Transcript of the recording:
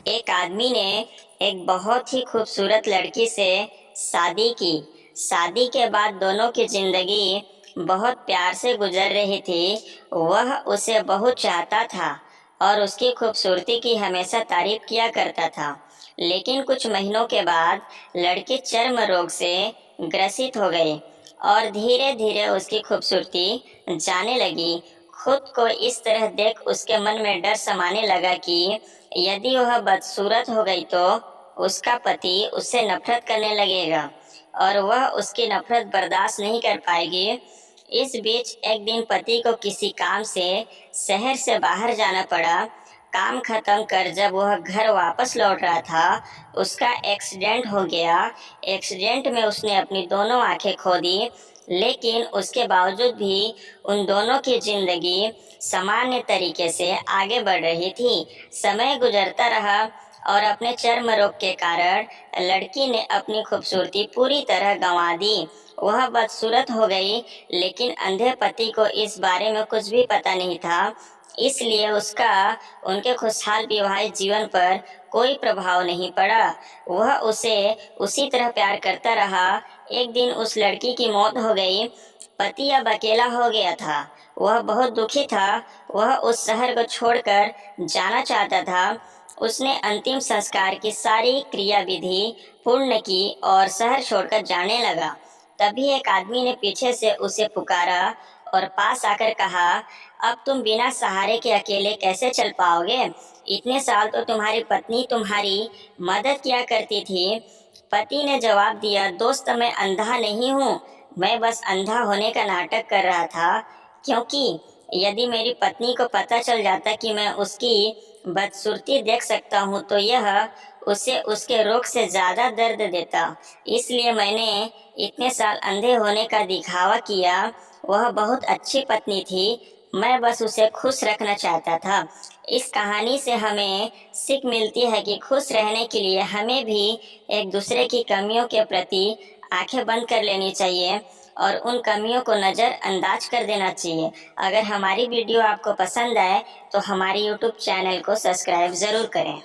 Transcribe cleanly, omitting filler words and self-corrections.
एक आदमी ने एक बहुत ही खूबसूरत लड़की से शादी की। शादी के बाद दोनों की जिंदगी बहुत प्यार से गुजर रही थी। वह उसे बहुत चाहता था और उसकी खूबसूरती की हमेशा तारीफ किया करता था। लेकिन कुछ महीनों के बाद लड़की चर्म रोग से ग्रसित हो गई और धीरे धीरे उसकी खूबसूरती जाने लगी। खुद को इस तरह देख उसके मन में डर समाने लगा कि यदि वह बदसूरत हो गई तो उसका पति उससे नफरत करने लगेगा और वह उसकी नफरत बर्दाश्त नहीं कर पाएगी। इस बीच एक दिन पति को किसी काम से शहर से बाहर जाना पड़ा। काम खत्म कर जब वह घर वापस लौट रहा था, उसका एक्सीडेंट हो गया। एक्सीडेंट में उसने अपनी दोनों आंखें खो दी, लेकिन उसके बावजूद भी उन दोनों की जिंदगी सामान्य तरीके से आगे बढ़ रही थी। समय गुजरता रहा और अपने चर्म रोग के कारण लड़की ने अपनी खूबसूरती पूरी तरह गंवा दी। वह बदसूरत हो गई, लेकिन अंधे पति को इस बारे में कुछ भी पता नहीं था, इसलिए उसका उनके खुशहाल वैवाहिक जीवन पर कोई प्रभाव नहीं पड़ा। वह उसे उसी तरह प्यार करता रहा। एक दिन उस लड़की की मौत हो गई। पति अब अकेला हो गया था। वह बहुत दुखी था। वह उस शहर को छोड़कर जाना चाहता था। उसने अंतिम संस्कार की सारी क्रियाविधि पूर्ण की और शहर छोड़कर जाने लगा। तभी एक आदमी ने पीछे से उसे पुकारा और पास आकर कहा, अब तुम बिना सहारे के अकेले कैसे चल पाओगे? इतने साल तो तुम्हारी पत्नी तुम्हारी मदद किया करती थी। पति ने जवाब दिया, दोस्त मैं अंधा नहीं हूँ, मैं बस अंधा होने का नाटक कर रहा था, क्योंकि यदि मेरी पत्नी को पता चल जाता कि मैं उसकी बदसूरती देख सकता हूँ तो यह उसे उसके रोग से ज़्यादा दर्द देता। इसलिए मैंने इतने साल अंधे होने का दिखावा किया। वह बहुत अच्छी पत्नी थी, मैं बस उसे खुश रखना चाहता था। इस कहानी से हमें सीख मिलती है कि खुश रहने के लिए हमें भी एक दूसरे की कमियों के प्रति आंखें बंद कर लेनी चाहिए और उन कमियों को नज़रअंदाज कर देना चाहिए। अगर हमारी वीडियो आपको पसंद आए तो हमारे YouTube चैनल को सब्सक्राइब ज़रूर करें।